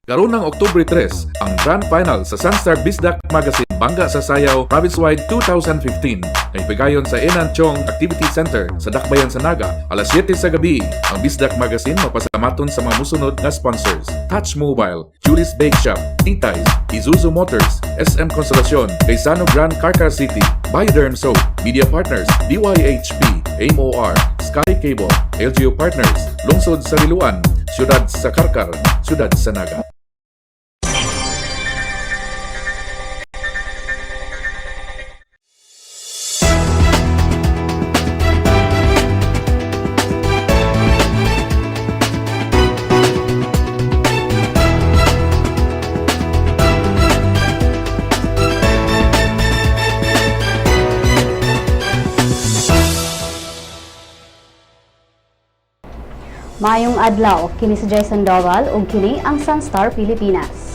Karon ng Oktubre 3, ang Grand Final sa Sun.Star Bisdak Magazine Bangga sa Sayaw Province-wide 2015 ay pigayon sa Inanchong Activity Center sa Dakbayan sa Naga alas 7 sa gabi. Ang Bisdak Magazine mapasamaton sa mga musunod na sponsors: Touch Mobile, Julie's Bake Shop, Titays, Isuzu Motors, SM Consolacion, Quezano Grand Carcar City, Bioderm Soap, Media Partners, DYHP, AMOR, Sky Cable, LGU Partners, Lungsod sa Riluan, Siyudad sa Karkar, Siyudad sa Naga. Mayong adlaw, kini si Jason Doval ug kini ang Sun.Star Pilipinas.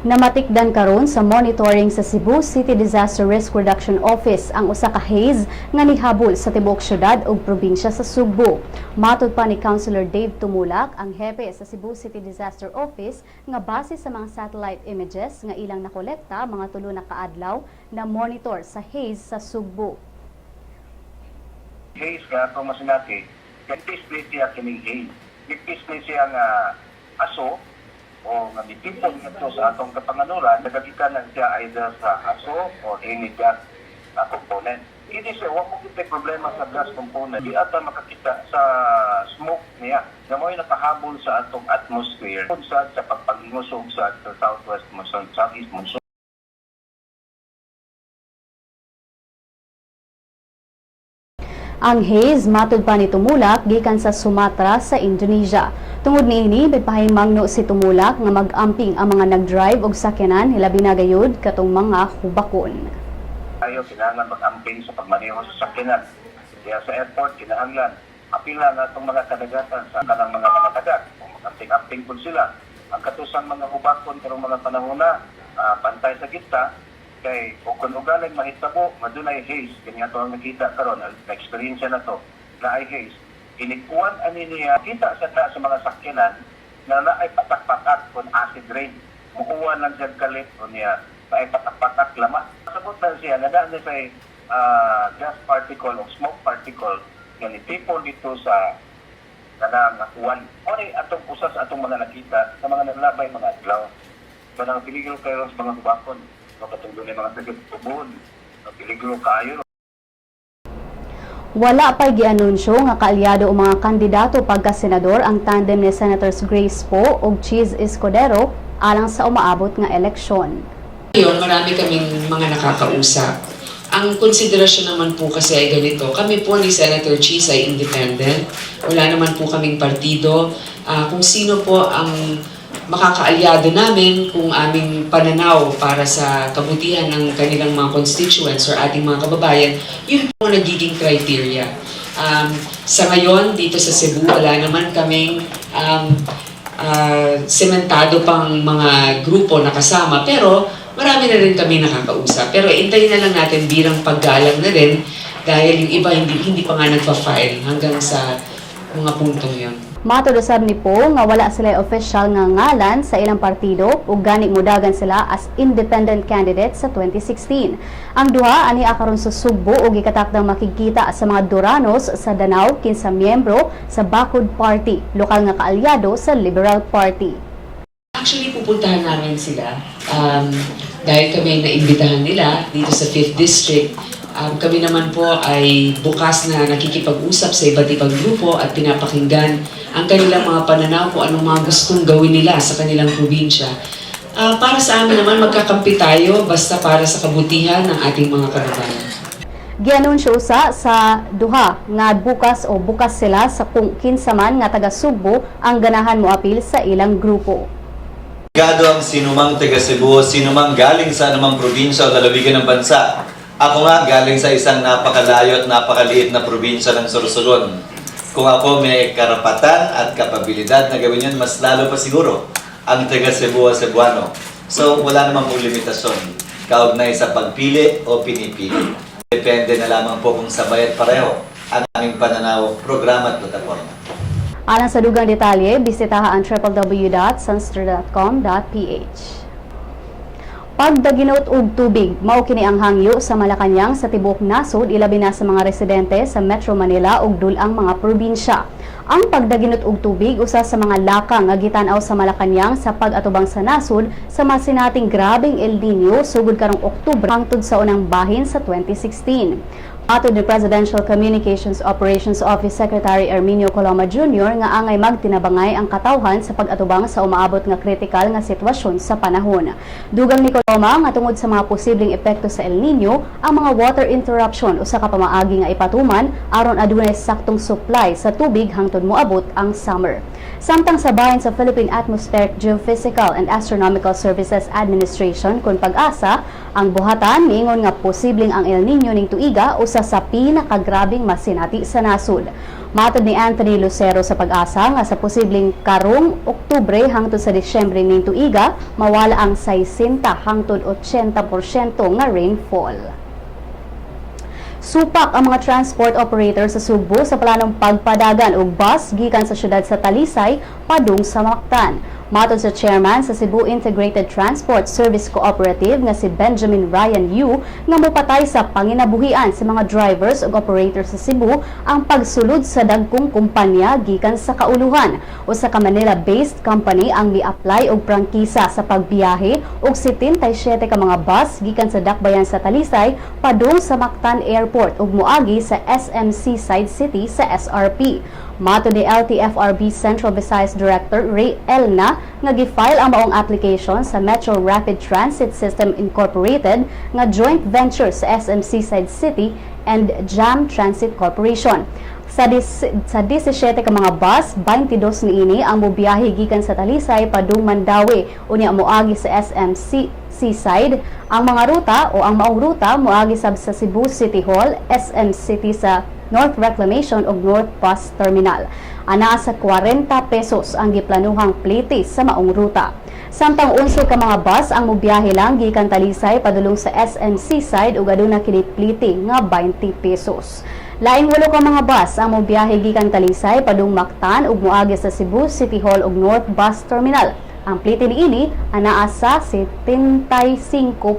Namatikdan karon sa monitoring sa Cebu City Disaster Risk Reduction Office ang usa ka Haze nga nihabol sa tibuok syudad ug probinsya sa Sugbo. Matud pa ni Councilor Dave Tumulak, ang hepe sa Cebu City Disaster Office, nga base sa mga satellite images nga ilang nakolekta mga tulo na kaadlaw na monitor sa Haze sa Sugbo. Haze nga itong masinati, nag-display siya kining Haze. Nag-display siya nga aso o nga ditipon ito sa atong kapanganuran, nagakita na siya either sa aso o any gas component. Hindi siya, huwag mo kita problema sa gas component. Di ata makakita sa smoke niya na mo'y nakahabol sa atong atmosphere sa pagpangingusog sa southwest monsoon, southeast monsoon. Ang Haze matud pa ni Tumulak gikan sa Sumatra sa Indonesia. Tungod niini bipahimangno si Tumulak nga mag-amping ang mga nag-drive og sakyanan hilabi na gayud katong mga hubakon. Tayo kinahanglan mag-amping sa pagmaneho sa sakyanan. Kaya sa airport kinahanglan apila na itong mga kadagatan sa kanang mga nagadagat. Kung mag-amping po sila, ang katusang mga hubakon karong mga panahon na pantay sa gitna. Kay kung ugaling mahitabo, madunay Haze, kanya ito ang nakita karon, na-experience na to, na ay Haze. Inikuan ani niya, kita sa ta sa mga sakyanan na naay patak-patak kung acid rain. Mukuha lang siya kalit o niya, naay patak-patak lamat. Sabot na siya, nadaan niya sa gas particle o smoke particle na nitipon dito sa kanang uwan. O ni atong usas atong mga nakita sa mga naglabay mga adlaw. So nang piligro kayo sa mga hubakon. Kapatuloy ng mga taga-tubon, peligro kayo. Wala pa'y gianunsyo nga kaalyado o mga kandidato pagka-senador ang tandem ni Senators Grace Poe ug Chiz Escudero alang sa umaabot nga eleksyon. Ngayon, marami kaming mga nakakausap. Ang konsiderasyon naman po kasi ay ganito. Kami po ni Senator Chiz ay independent. Wala naman po kaming partido. Kung sino po ang makakaalyado namin, kung aming pananaw para sa kabutihan ng kanilang mga constituents or ating mga kababayan, yun po ang nagiging criteria. Sa ngayon, dito sa Cebu, wala naman kaming sementado pang mga grupo na kasama, pero marami na rin kami nakakausap. Pero intayin na lang natin bilang paggalang na rin dahil yung iba hindi pa nga nagpa-file hanggang sa mga puntong yun. Matudosab ni Poe nga wala sila official nga ngalan sa ilang partido ug gani modagan sila as independent candidate sa 2016. Ang duha ani akaron sa Sugbo ug gikatakdang makikita sa mga Duranos sa Danao kinsa miyembro sa Bakod Party, lokal nga kaalyado sa Liberal Party. Actually, pupuntahan namin sila dahil kami naimbitahan nila dito sa 5th District. Kami naman po ay bukas na nakikipag-usap sa iba't ibang grupo at pinapakinggan ang kanilang mga pananaw kung anong mga gustong gawin nila sa kanilang probinsya. Para sa amin naman, magkakampi tayo basta para sa kabutihan ng ating mga kababayan. Gianunsyo sa duha nga bukas sila sa kung kinsa man nga taga Sugbo ang ganahan mo apil sa ilang grupo. Gado ang sinumang taga Cebu, sinumang galing sa anumang probinsya o lalawigan ng bansa. Ako nga galing sa isang napakalayo at napakaliit na probinsya ng Sorsogon. Kung ako may karapatan at kapabilidad na gawin yun, mas lalo pa siguro ang taga Cebu o Cebuano. So wala namang pong limitasyon. kaugnay sa pagpili o pinipili. Depende na lamang po kung sabay at pareho ang aming pananaw, programa at plataforma. Alang sa dugang detalye, bisitaha ang www.sunstar.com.ph. Pagdaginot og tubig, mao kini ang hangyo sa Malacañang sa tibuok nasod, ilabi na sa mga residente sa Metro Manila ug dulang mga probinsya. Ang pagdaginot og tubig usa sa mga lakang nga gitanaw sa Malacañang sa pag-atubang sa nasod sa masinating grabeng El Nino sugod karong Oktubre hangtod sa unang bahin sa 2016. Atod ni Presidential Communications Operations Office Secretary Erminio Coloma Jr. nga angay magtinabangay ang katawhan sa pag-atubang sa umaabot nga kritikal nga sitwasyon sa panahon. Dugang ni Coloma nga tungod sa mga posibleng epekto sa El Nino, ang mga water interruption usa ka pamaagi nga ipatuman aron adunay saktong supply sa tubig hangtod moabot ang summer. Samtang sa bahin sa Philippine Atmospheric Geophysical and Astronomical Services Administration kun pag-asa, ang buhatan miingon nga posibleng ang El Nino ning tuiga usa sa pinakagrabing masinati sa nasod. Matod ni Anthony Lucero sa pag-asa nga sa posibleng karong Oktubre hangtod sa Disyembre ning tuiga mawala ang 60 hangtod 80% nga rainfall. Supak ang mga transport operator sa Sugbo sa planong pagpadagan og bus gikan sa syudad sa Talisay padung sa Mactan. Matod sa chairman sa Cebu Integrated Transport Service Cooperative nga si Benjamin Ryan Yu nga mopatay sa panginabuhian sa mga drivers ug operators sa Cebu ang pagsulod sa dagkong kumpanya gikan sa kauluhan. Usa ka Manila-based company ang mi-apply og prangkisa sa pagbiyahe og 77 ka mga bus gikan sa dakbayan sa Talisay padung sa Mactan Airport ug moagi sa SM Seaside City sa SRP. Matod ni LTFRB Central Visayas Director Ray Elna nga gi-file ang maong application sa Metro Rapid Transit System Incorporated nga joint venture sa SM Seaside City and Jam Transit Corporation. Sa 17 ka mga bus, 22 niini ang mobiyahe gikan sa Talisay padung Mandawi unya moagi sa SM Seaside. Ang mga ruta o ang maong ruta moagi sab sa Cebu City Hall, SM City sa North Reclamation ug North Bus Terminal. Ana sa 40 pesos ang giplanuhang plete sa maong ruta. Samtang 11 ka mga bus ang mobiyahe lang gikan Talisay padulong sa SM Seaside ug aduna kini plete nga 20 pesos. Laing 8 ka mga bus ang mobiyahe gikan Talisay padung Mactan ug moagi sa Cebu City Hall ug North Bus Terminal. Ang plite niini anaa sa 75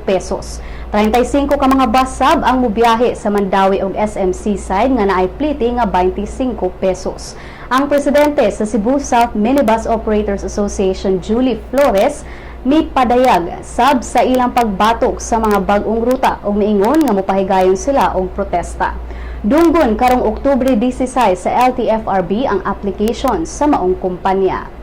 pesos. 35 ka mga bus sab ang mobiyahe sa Mandawi ug SM Seaside nga naay plite nga 25 pesos. Ang presidente sa Cebu South Minibus Operators Association, Julie Flores, mi padayag sab sa ilang pagbatok sa mga bag-ong ruta ug miingon nga mopahigayon sila og protesta. Dunggon karong Oktubre 16 sa LTFRB ang application sa maong kumpanya.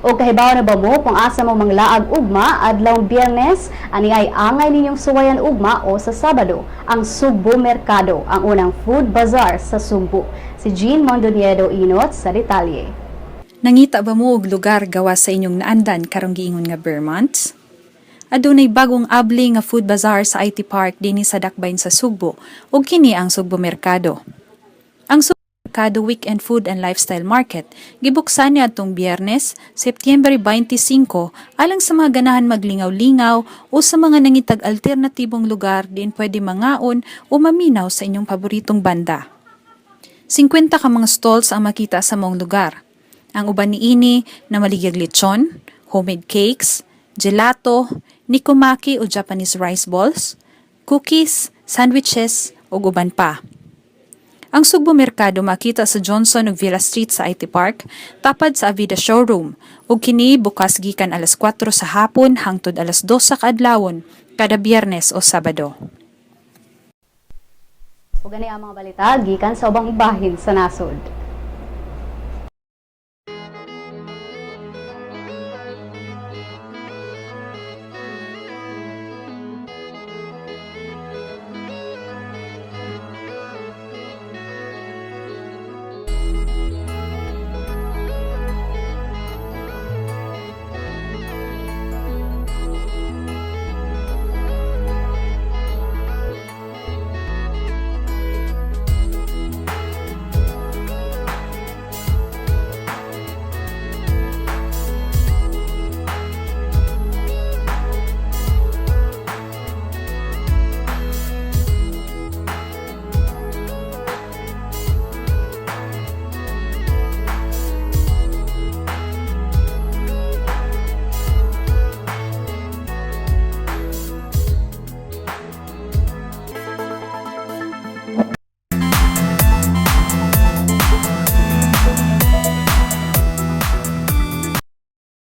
O kahibaw na ba mo kung asa mo manglaag ugma adlaw Biyernes, ani ay angay ninyong suwayan ugma o sa Sabado ang Sugbo Mercado, ang unang food bazaar sa Sugbo. Si Jean Mondoniedo inot sa detalye. Nangita ba mo og lugar gawa sa inyong naandan karong giingon nga Vermont? Adunay bagong abli nga food bazaar sa IT Park dinhi sa dakbayn sa Sugbo ug kini ang Sugbo Mercado. Ang Mercado Weekend Food and Lifestyle Market gibuksan niya atong Biyernes, Setyembre 25 alang sa mga ganahan maglingaw-lingaw o sa mga nangitag alternatibong lugar din pwede mangaon o maminaw sa inyong paboritong banda. 50 ka mga stalls ang makita sa mong lugar. Ang uban niini na maligyag lechon, homemade cakes, gelato, nikomaki o Japanese rice balls, cookies, sandwiches o uban pa. Ang Sugbo Mercado makita sa Johnson ug Villa Street sa IT Park, tapad sa Avida Showroom, ug kini bukas gikan alas 4 sa hapon hangtod alas 2 sa kaadlawon kada Biyernes o Sabado. Ug gani ang mga balita gikan sa ubang bahin sa nasod.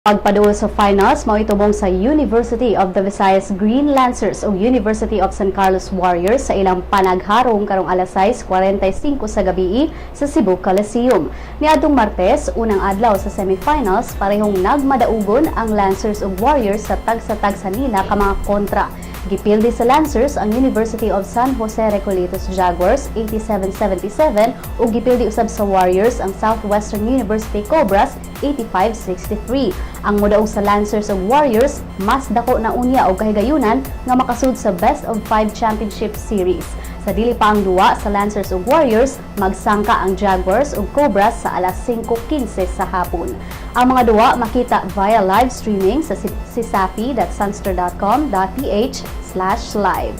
Pagpaduol sa finals, mauitubong sa University of the Visayas Green Lancers o University of San Carlos Warriors sa ilang panagharong karong alas 6:45 sa gabi sa Cebu Coliseum. Niadtong Martes, unang adlaw sa semifinals, parehong nagmadaugon ang Lancers ug Warriors sa tag-sa-tag sa nila ka mga kontra. Gipildi sa Lancers ang University of San Jose Recoletos Jaguars 87-77 ug gipildi usab sa Warriors ang Southwestern University Cobras 85-63. Ang modaog sa Lancers ug Warriors mas dako na unya og kahigayunan nga makasud sa Best of 5 Championship Series. Sa dili pa ang duwa sa Lancers ug Warriors, magsangka ang Jaguars ug Cobras sa alas 5:15 sa hapon. Ang mga duwa makita via live streaming sa Cesafi.sunstar.com.ph/live.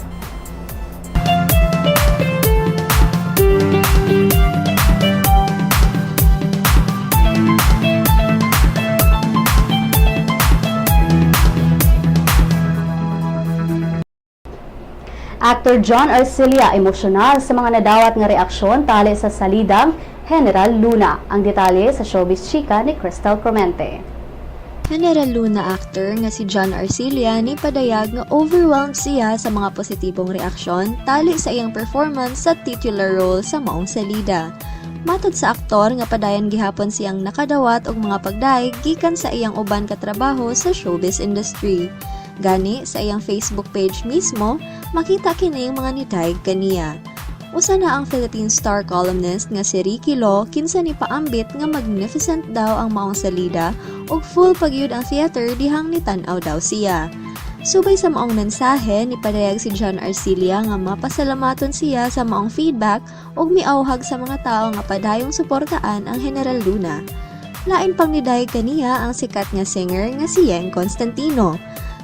Actor John Arcilla emosyonal sa mga nadawat nga reaksyon tali sa salidang Heneral Luna. Ang detalye sa Showbiz Chika ni Crystal Clemente. Heneral Luna actor nga si John Arcilla ni padayag nga overwhelmed siya sa mga positibong reaksyon tali sa iyang performance sa titular role sa maong salida. Matod sa aktor nga padayon gihapon siyang nakadawat og mga pagdaig gikan sa iyang uban ka trabaho sa showbiz industry. Gani sa iyang Facebook page mismo, makita kining mga nitayg kaniya. Usa na ang Philippine star columnist nga si Ricky Lo kinsa ni paambit nga magnificent daw ang maong salida ug full pagyud ang theater dihang nitan-aw daw siya. Subay sa maong mensahe ni padayag si John Arcilla nga mapasalamaton siya sa maong feedback ug miawhag sa mga tawo nga padayong suportaan ang Heneral Luna. Lain pang nidayeg kaniya ang sikat nga singer nga si Yeng Constantino.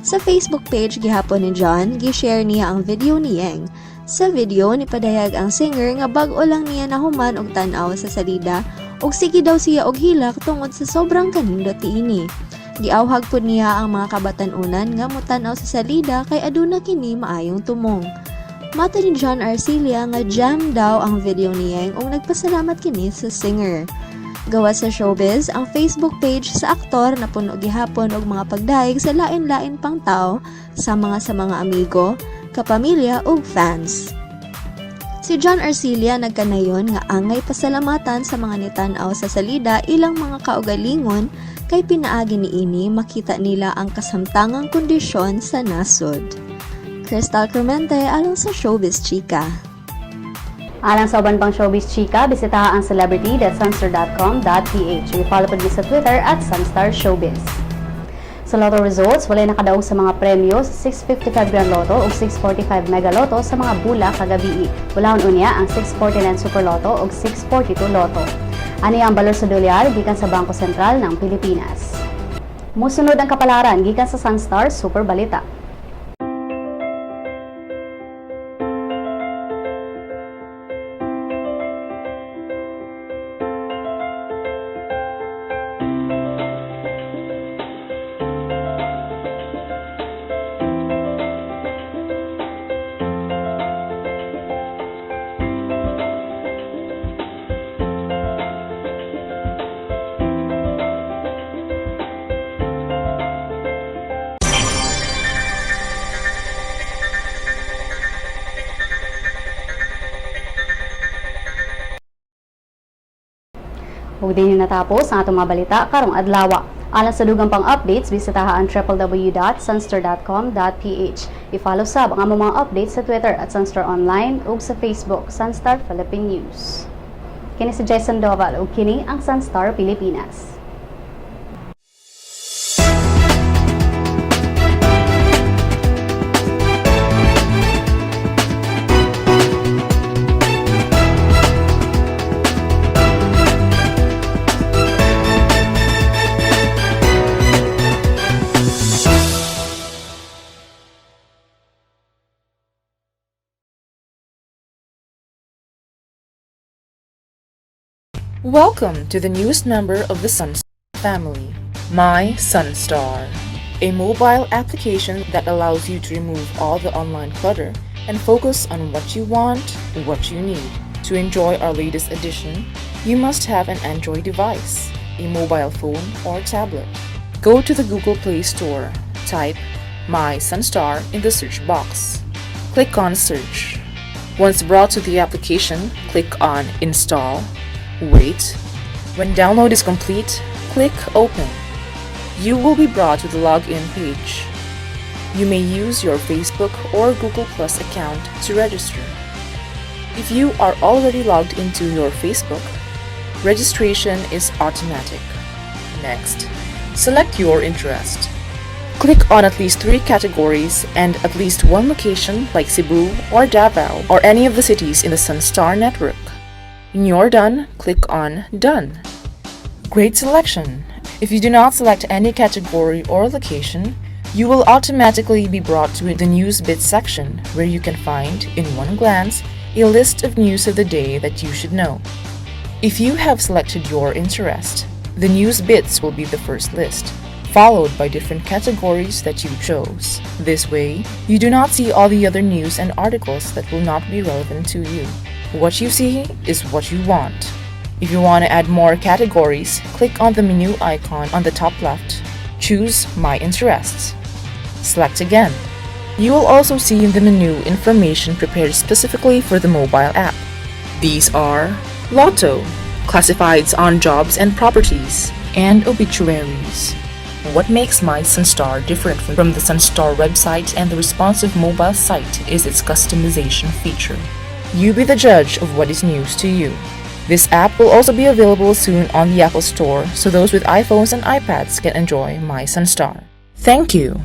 Sa Facebook page gihapon ni John, gi-share niya ang video ni Yeng. Sa video ni padayag ang singer nga bag-o lang niya nahuman og tan-aw sa salida ug sige daw siya og hilak tungod sa sobrang kanindot tiini. Giawhag pud niya ang mga kabatan-unan nga motan-aw sa salida kay aduna kini maayong tumong. Mata ni John Arcilla nga jam daw ang video ni Yeng ug nagpasalamat kini sa singer. Gawa sa Showbiz, ang Facebook page sa aktor na puno gihapon og mga pagdaig sa lain-lain pang tao sa mga amigo, kapamilya ug fans. Si John Arcilla nagkanayon nga angay pasalamatan sa mga nitan-aw sa salida ilang mga kaugalingon kay pinaagi niini makita nila ang kasamtangang kondisyon sa nasod. Crystal Clemente alang sa Showbiz Chika. Alang sa uban pang Showbiz Chika, bisitaha ang celebrity.sunstar.com.ph. I-follow po sa Twitter at Sun.Star Showbiz. Sa Lotto results, walay nakadaog sa mga premyo sa 655 Grand Lotto o 645 Mega Lotto sa mga bula kagabi. Bulahon unya ang 649 Super Lotto o 642 Lotto. Ania ang balor sa dolyar gikan sa Bangko Sentral ng Pilipinas. Musunod ang kapalaran gikan sa Sun.Star Super Balita. Huwag din yung natapos ang atong mga balita karong adlawa. Alang sa dugang pang updates, bisitaha ang www.sunstar.com.ph. I-follow sab ang among mga updates sa Twitter at Sunstar Online ug sa Facebook, Sun.Star Philippine News. Kini si Jason Doval ug kini ang Sun.Star Pilipinas. Welcome to the newest member of the Sun.Star family, My Sun.Star, a mobile application that allows you to remove all the online clutter and focus on what you want, what you need. To enjoy our latest edition, you must have an Android device, a mobile phone or tablet. Go to the Google Play Store. Type My Sun.Star in the search box. Click on Search. Once brought to the application, click on Install. Wait. When download is complete, click Open. You will be brought to the login page. You may use your Facebook or Google Plus account to register. If you are already logged into your Facebook, registration is automatic. Next, select your interest. Click on at least 3 categories and at least 1 location like Cebu or Davao or any of the cities in the Sun.Star network. When you're done, click on Done. Great selection! If you do not select any category or location, you will automatically be brought to the News Bits section where you can find, in one glance, a list of news of the day that you should know. If you have selected your interest, the News Bits will be the first list, followed by different categories that you chose. This way, you do not see all the other news and articles that will not be relevant to you. What you see is what you want. If you want to add more categories, click on the menu icon on the top left. Choose My Interests. Select again. You will also see in the menu information prepared specifically for the mobile app. These are Lotto, classifieds on jobs and properties, and obituaries. What makes My Sun.Star different from the Sun.Star website and the responsive mobile site is its customization feature. You be the judge of what is news to you. This app will also be available soon on the Apple Store, so those with iPhones and iPads can enjoy My Sun.Star. Thank you!